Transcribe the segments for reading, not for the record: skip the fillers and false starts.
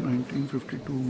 1952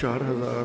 4000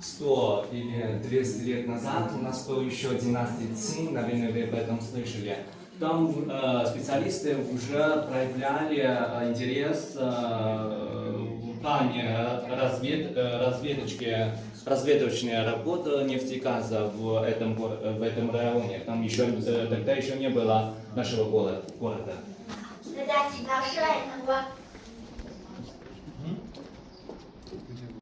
Сто или 200 лет назад у нас был еще династия Цин, наверное, вы об этом слышали. Там специалисты уже проявляли интерес в плане разведочная работа нефтегаза в этом районе. Там еще тогда еще не было нашего города.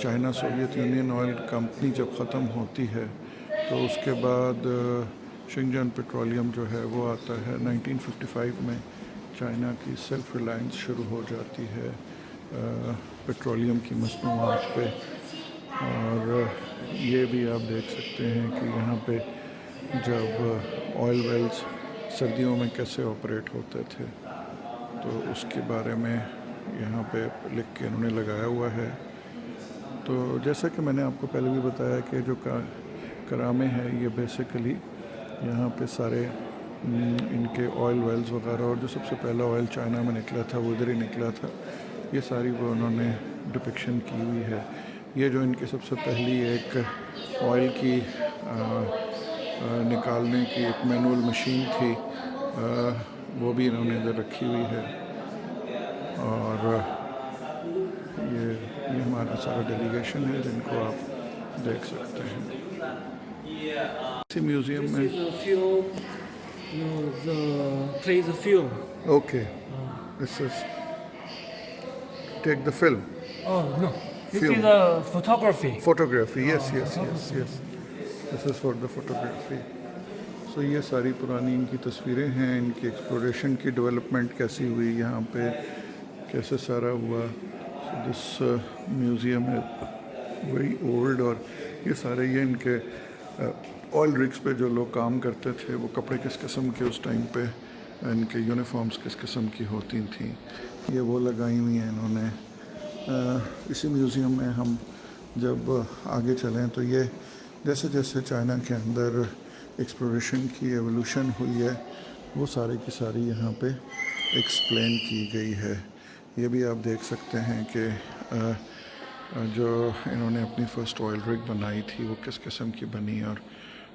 China Soviet Union oil company جب ختم ہوتی ہے تو اس کے بعد شنگجان پیٹرولیم جو ہے وہ آتا ہے 1955 میں. چائنا کی سیلف ریلائنس شروع ہو جاتی ہے پیٹرولیم کی مصنوعات پہ. اور یہ بھی آپ دیکھ سکتے ہیں کہ یہاں پہ جب آئل ویلز سردیوں میں کیسے آپریٹ ہوتے تھے تو اس کے بارے میں یہاں پہ لکھ کے انہوں نے لگایا ہوا ہے. تو جیسا کہ میں نے آپ کو پہلے بھی بتایا کہ جو کرامے ہے یہ بیسیکلی یہاں پہ سارے ان کے آئل ویلز وغیرہ اور جو سب سے پہلا آئل چائنا میں نکلا تھا وہ ادھر ہی نکلا تھا یہ ساری وہ انہوں نے ڈپکشن کی ہوئی ہے. یہ جو ان کی سب سے پہلی ایک آئل کی نکالنے کی ایک مینول مشین تھی وہ بھی انہوں نے ادھر رکھی ہوئی ہے. اور یہ ہمارا سارا ڈیلیگیشن ہے جن کو آپ دیکھ سکتے ہیں. اسی میوزیم میں play the film. Okay this is take the film Oh no, this Film. is a photography. Photography yes yes yes yes this is for the photography. So یہ ساری پرانی ان کی تصویریں ہیں ان کی ایکسپلوریشن کی ڈیولپمنٹ کیسی ہوئی یہاں پہ کیسے سارا ہوا. دس میوزیم ہے ویری اولڈ. اور یہ سارے یہ ان کے آئل رگس پہ جو لوگ کام کرتے تھے وہ کپڑے کس قسم کے اس ٹائم پہ ان کے یونیفارمز کس قسم کی ہوتی تھیں یہ وہ لگائی ہوئی ہیں انہوں نے. اسی میوزیم میں ہم جب آگے چلیں تو یہ جیسے جیسے چائنا کے اندر ایکسپلوریشن کی ایولیوشن ہوئی ہے وہ ساری کی ساری یہاں پہ ایکسپلین کی گئی ہے. یہ بھی آپ دیکھ سکتے ہیں کہ جو انہوں نے اپنی فرسٹ آئل رگ بنائی تھی وہ کس قسم کی بنی اور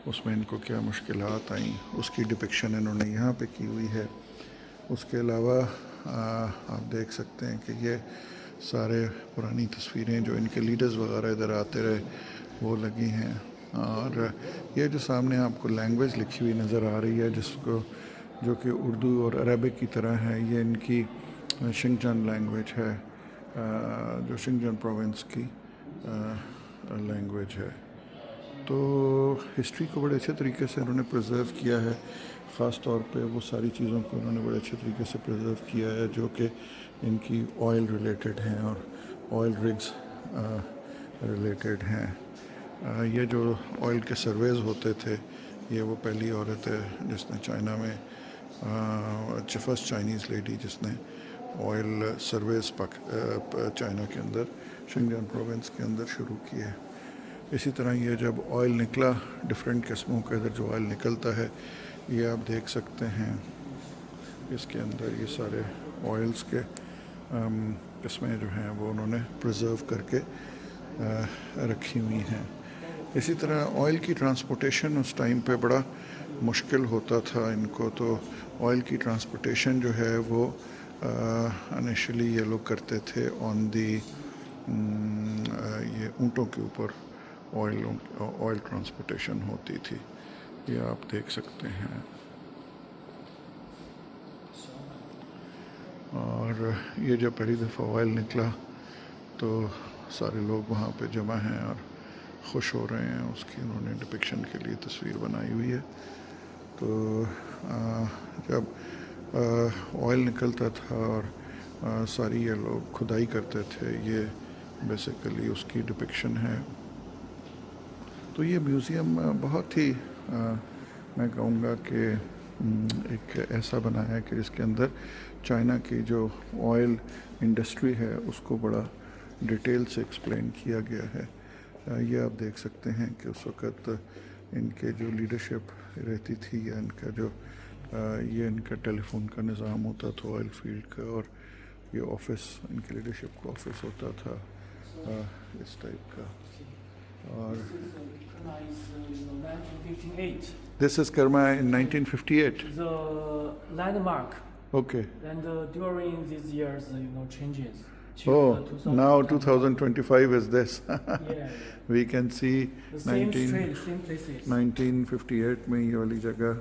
اس میں ان کو کیا مشکلات آئیں اس کی ڈپکشن انہوں نے یہاں پہ کی ہوئی ہے. اس کے علاوہ آپ دیکھ سکتے ہیں کہ یہ سارے پرانی تصویریں جو ان کے لیڈرز وغیرہ ادھر آتے رہے وہ لگی ہیں. اور یہ جو سامنے آپ کو لینگویج لکھی ہوئی نظر آ رہی ہے جس کو جو کہ اردو اور عربک کی طرح ہے یہ ان کی شنگجان لینگویج ہے جو شنگجان پروونس کی لینگویج ہے. تو ہسٹری کو بڑے اچھے طریقے سے انہوں نے پرزرو کیا ہے. خاص طور پہ وہ ساری چیزوں کو انہوں نے بڑے اچھے طریقے سے پرزرو کیا ہے جو کہ ان کی آئل ریلیٹڈ ہیں اور آئل رگز ریلیٹڈ ہیں. یہ جو آئل کے سرویز ہوتے تھے یہ وہ پہلی عورت ہے جس نے چائنا میں فرسٹ چائنیز لیڈی جس نے آئل سرویز چائنا کے اندر شنگجان پروونس کے اندر شروع کی ہے. اسی طرح یہ جب آئل نکلا ڈفرینٹ قسموں کا ادھر جو آئل نکلتا ہے یہ آپ دیکھ سکتے ہیں اس کے اندر یہ سارے آئلز کے قسمیں جو ہیں وہ انہوں نے پرزرو کر کے رکھی ہوئی ہیں. اسی طرح آئل کی ٹرانسپورٹیشن اس ٹائم پہ بڑا مشکل ہوتا تھا ان کو. تو آئل کی ٹرانسپورٹیشن جو ہے وہ انیشلی یہ لوگ کرتے تھے آن دی یہ اونٹوں کے اوپر آئل ٹرانسپورٹیشن ہوتی تھی. یہ آپ دیکھ سکتے ہیں. اور یہ جب پہلی دفعہ آئل نکلا تو سارے لوگ وہاں پہ جمع ہیں اور خوش ہو رہے ہیں. اس کی انہوں نے ڈپکشن کے لیے تصویر بنائی ہوئی ہے. تو جب آئل نکلتا تھا اور ساری یہ لوگ کھدائی کرتے تھے یہ بیسیکلی اس کی ڈپکشن ہے. تو یہ میوزیم بہت ہی میں کہوں گا کہ ایک ایسا بنایا ہے کہ جس کے اندر چائنا کی جو آئل انڈسٹری ہے اس کو بڑا ڈیٹیل سے ایکسپلین کیا گیا ہے. یہ آپ دیکھ سکتے ہیں کہ اس وقت ان کے جو لیڈرشپ رہتی تھی یا ان کا جو یہ ان کا ٹیلی فون کا نظام ہوتا تھا آئل فیلڈ کا اور یہ آفس ان کے لیڈرشپ کا آفس ہوتا تھا اس ٹائپ کا. اور دس از کرما ان 1958 The landmark. Okay. And during these years, changes. Oh, now 2025 is this. Yeah. We can see The same street, same places. 1958 میں یہ والی جگہ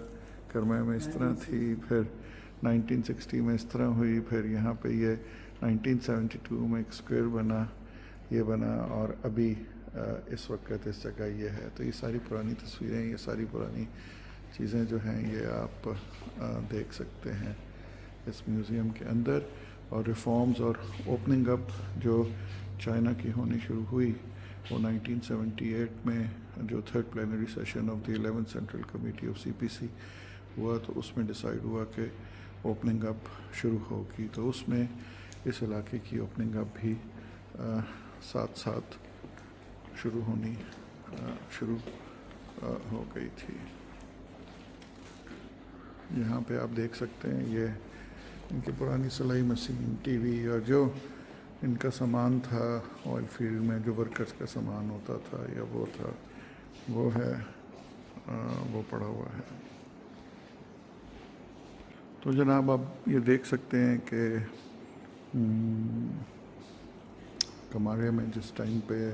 کرما میں اس طرح تھی پھر 1960 میں اس طرح ہوئی پھر یہاں پہ یہ 1972 میں ایک اسکوائر بنا یہ بنا اور ابھی اس وقت اس جگہ یہ ہے. تو یہ ساری پرانی تصویریں، یہ ساری پرانی چیزیں جو ہیں یہ آپ دیکھ سکتے ہیں اس میوزیم کے اندر. اور ریفارمز اور اوپننگ اپ جو چائنا کی ہونی شروع ہوئی وہ 1978 میں جو third plenary session of the 11th central committee of CPC ہوا تو اس میں ڈیسائیڈ ہوا کہ اوپننگ اپ شروع ہوگی. تو اس میں اس علاقے کی اوپننگ اپ بھی ساتھ ساتھ شروع ہو گئی تھی. یہاں پہ آپ دیکھ سکتے ہیں یہ ان کی پرانی سلائی مشین، ٹی وی اور جو ان کا سامان تھا آئل فیلڈ میں، جو ورکرز کا سامان ہوتا تھا یا وہ تھا، وہ ہے وہ پڑا ہوا ہے. تو جناب آپ یہ دیکھ سکتے ہیں کہ کماڑے میں جس ٹائم پہ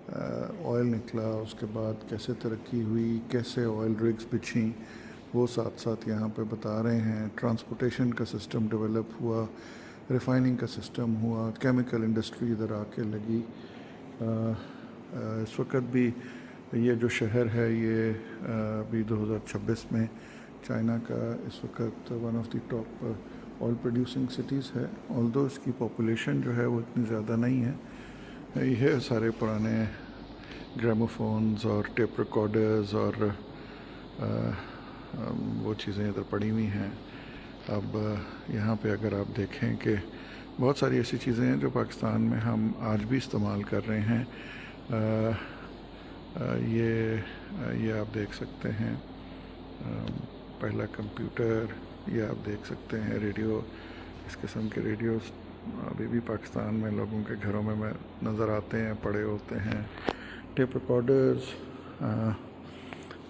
آئل نکلا اس کے بعد کیسے ترقی ہوئی، کیسے آئل رگز بچھیں، وہ ساتھ ساتھ یہاں پہ بتا رہے ہیں. ٹرانسپورٹیشن کا سسٹم ڈیولپ ہوا، ریفائننگ کا سسٹم ہوا، کیمیکل انڈسٹری ادھر آ کے لگی. اس وقت بھی یہ جو شہر ہے یہ ابھی 2026 میں چائنا کا اس وقت one of the top oil producing cities ہے. آلدو اس کی پاپولیشن جو ہے وہ اتنی زیادہ نہیں ہے. یہ سارے پرانے گریموفونز اور ٹیپ ریکارڈرز اور وہ چیزیں ادھر پڑی ہوئی ہیں. اب یہاں پہ اگر آپ دیکھیں کہ بہت ساری ایسی چیزیں ہیں جو پاکستان میں ہم آج بھی استعمال کر رہے ہیں. یہ آپ دیکھ سکتے ہیں پہلا کمپیوٹر، یہ آپ دیکھ سکتے ہیں ریڈیو. اس قسم کے ریڈیوز ابھی بھی پاکستان میں لوگوں کے گھروں میں نظر آتے ہیں، پڑے ہوتے ہیں. ٹیپ ریکارڈرز،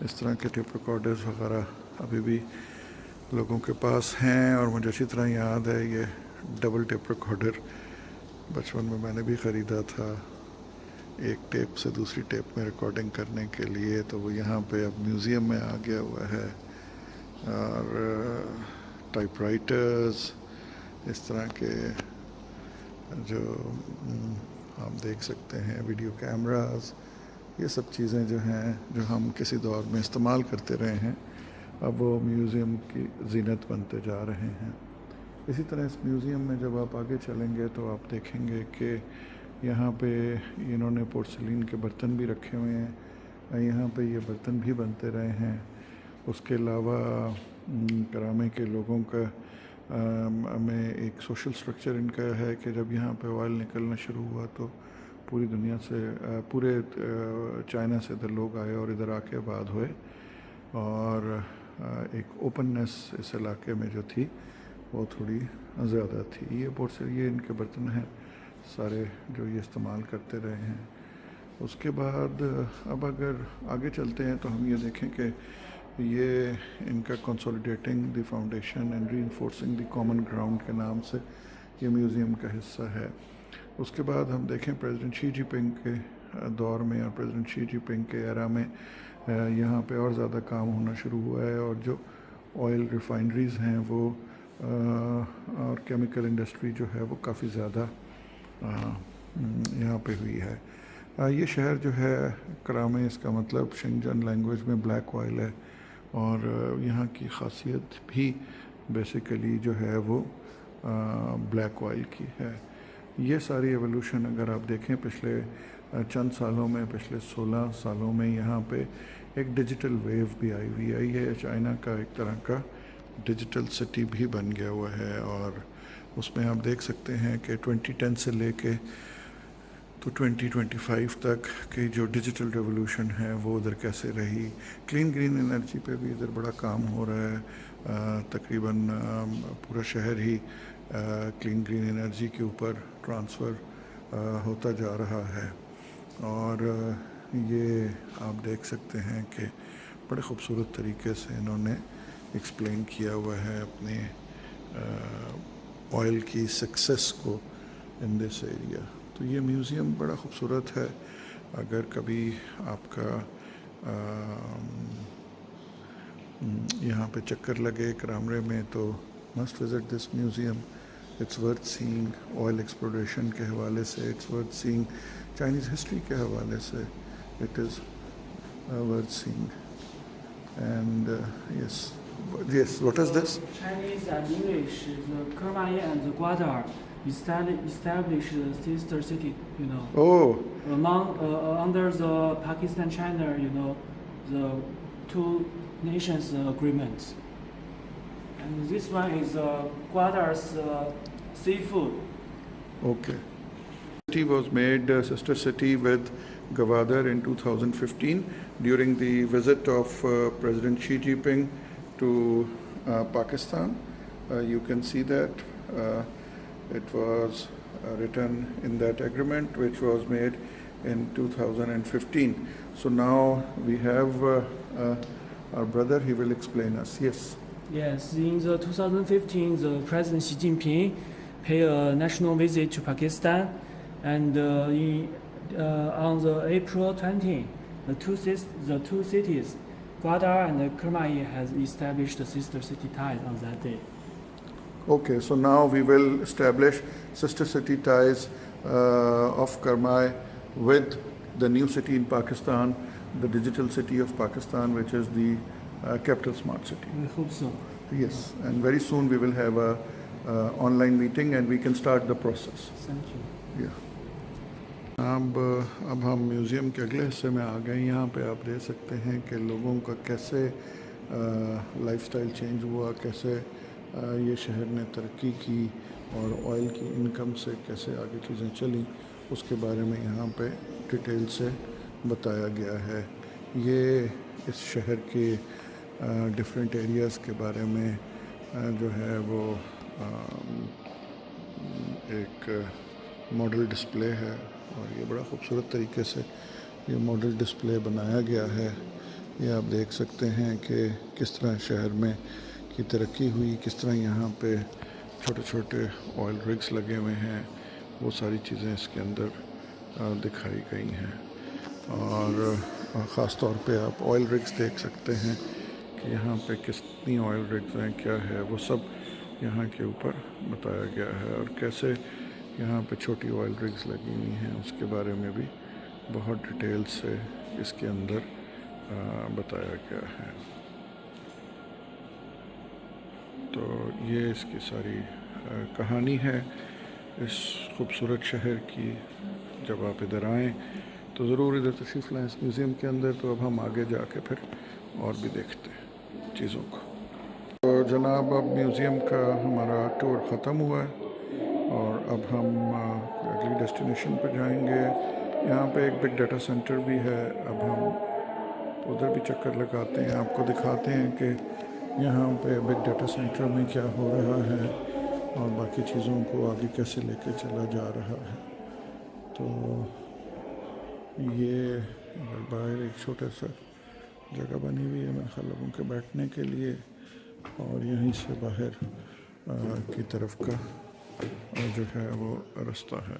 اس طرح کے ٹیپ ریکارڈرز وغیرہ ابھی بھی لوگوں کے پاس ہیں. اور مجھے اچھی طرح یاد ہے یہ ڈبل ٹیپ ریکارڈر بچپن میں نے بھی خریدا تھا ایک ٹیپ سے دوسری ٹیپ میں ریکارڈنگ کرنے کے لیے. تو وہ یہاں پہ اب میوزیم میں آ گیا ہوا ہے. اور ٹائپ رائٹرز، اس طرح کے جو آپ دیکھ سکتے ہیں، ویڈیو کیمراز، یہ سب چیزیں جو ہیں جو ہم کسی دور میں استعمال کرتے رہے ہیں اب وہ میوزیم کی زینت بنتے جا رہے ہیں. اسی طرح اس میوزیم میں جب آپ آگے چلیں گے تو آپ دیکھیں گے کہ یہاں پہ انہوں نے پورسلین کے برتن بھی رکھے ہوئے ہیں. یہاں پہ یہ برتن بھی بنتے رہے ہیں. اس کے علاوہ کرامے کے لوگوں کا میں ایک سوشل سٹرکچر ان کا ہے کہ جب یہاں پہ آئل نکلنا شروع ہوا تو پوری دنیا سے، پورے چائنا سے ادھر لوگ آئے اور ادھر آ کے آباد ہوئے. اور ایک اوپننس اس علاقے میں جو تھی وہ تھوڑی زیادہ تھی. یہ ان کے برتن ہیں سارے جو یہ استعمال کرتے رہے ہیں. اس کے بعد اب اگر آگے چلتے ہیں تو ہم یہ دیکھیں کہ یہ ان کا consolidating the foundation and reinforcing the common ground کے نام سے یہ میوزیم کا حصہ ہے. اس کے بعد ہم دیکھیں پریزیڈنٹ شی جی پنگ کے دور میں اور پریزیڈنٹ شی جی پنگ کے ایرا میں یہاں پہ اور زیادہ کام ہونا شروع ہوا ہے. اور جو آئل ریفائنریز ہیں وہ اور کیمیکل انڈسٹری جو ہے وہ کافی زیادہ یہاں پہ ہوئی ہے. یہ شہر جو ہے کرامے، اس کا مطلب شنگجن لینگویج میں بلیک آئل ہے. اور یہاں کی خاصیت بھی بیسیکلی جو ہے وہ بلیک آئل کی ہے. یہ ساری ایولیوشن اگر آپ دیکھیں پچھلے چند سالوں میں، پچھلے 16 سالوں میں یہاں پہ ایک ڈیجیٹل ویو بھی آئی ہوئی ہے. یہ چائنا کا ایک طرح کا ڈیجیٹل سٹی بھی بن گیا ہوا ہے. اور اس میں آپ دیکھ سکتے ہیں کہ 2010 سے لے کے تو 2025 تک کی جو ڈیجیٹل ریولوشن ہے وہ ادھر کیسے رہی. کلین گرین انرجی پہ بھی ادھر بڑا کام ہو رہا ہے. تقریباً پورا شہر ہی کلین گرین انرجی کے اوپر ٹرانسفر ہوتا جا رہا ہے. اور یہ آپ دیکھ سکتے ہیں کہ بڑے خوبصورت طریقے سے انہوں نے ایکسپلین کیا ہوا ہے اپنے آئل کی سکسیس کو ان دس ایریا. تو یہ میوزیم بڑا خوبصورت ہے. اگر کبھی آپ کا یہاں پہ چکر لگے کرامرے میں تو must visit this museum. it's worth seeing oil exploration کے حوالے سے, it's worth seeing Chinese history کے حوالے سے, it is worth seeing. And yes, what is this? Chinese and English, the Kermani and the Gwadar established the sister city, you know. Oh, Among under the Pakistan-China, you know, the two nations agreement. And this one is Gwadar's seafood. okay. City was made sister city with Gwadar in 2015 during the visit of President Xi Jinping to Pakistan. You can see that it was written in that agreement which was made in 2015. So now we have our brother, he will explain us. Yes. Yes, in the 2015, the President Xi Jinping paid a national visit to Pakistan, and on the April 20, the two cities, Gwadar and Kermani, has established the sister city ties on that day. Okay, so now we will establish sister city ties of Kermai with the new city in Pakistan, the digital city of Pakistan, which is the capital smart city. We hope so. Yes, and very soon we will have a online meeting and we can start the process. Thank you. Yeah. اب ہم museum کے اگلے حصے میں آ گئے. یہاں پہ آپ دیکھ سکتے ہیں کہ لوگوں کا کیسے لائف سٹائل چینج ہوا, کیسے یہ شہر نے ترقی کی اور آئل کی انکم سے کیسے آگے چیزیں چلیں, اس کے بارے میں یہاں پہ ڈیٹیل سے بتایا گیا ہے. یہ اس شہر کے ڈفرینٹ ایریاز کے بارے میں جو ہے وہ ایک ماڈل ڈسپلے ہے, اور یہ بڑا خوبصورت طریقے سے یہ ماڈل ڈسپلے بنایا گیا ہے. یہ آپ دیکھ سکتے ہیں کہ کس طرح شہر میں کی ترقی ہوئی, کس طرح یہاں پہ چھوٹے چھوٹے آئل رگس لگے ہوئے ہیں, وہ ساری چیزیں اس کے اندر دکھائی گئی ہیں. اور خاص طور پہ آپ آئل رگس دیکھ سکتے ہیں کہ یہاں پہ کتنی آئل رگس ہیں, کیا ہے, وہ سب یہاں کے اوپر بتایا گیا ہے. اور کیسے یہاں پہ چھوٹی آئل رگس لگی ہوئی ہیں اس کے بارے میں بھی بہت ڈیٹیل سے اس کے اندر بتایا گیا ہے. تو یہ اس کی ساری کہانی ہے اس خوبصورت شہر کی. جب آپ ادھر آئیں تو ضرور ادھر تشریف لائیں اس میوزیم کے اندر. تو اب ہم آگے جا کے پھر اور بھی دیکھتے ہیں چیزوں کو. تو جناب اب میوزیم کا ہمارا ٹور ختم ہوا ہے اور اب ہم اگلی ڈیسٹینیشن پہ جائیں گے. یہاں پہ ایک بگ ڈیٹا سینٹر بھی ہے, اب ہم ادھر بھی چکر لگاتے ہیں, آپ کو دکھاتے ہیں کہ یہاں پہ بگ ڈیٹا سینٹر میں کیا ہو رہا ہے اور باقی چیزوں کو آگے کیسے لے کے چلا جا رہا ہے. تو یہ باہر ایک چھوٹا سا جگہ بنی ہوئی ہے میرے خیال لوگوں کے بیٹھنے کے لیے, اور یہیں سے باہر کی طرف کا جو ہے وہ رستہ ہے.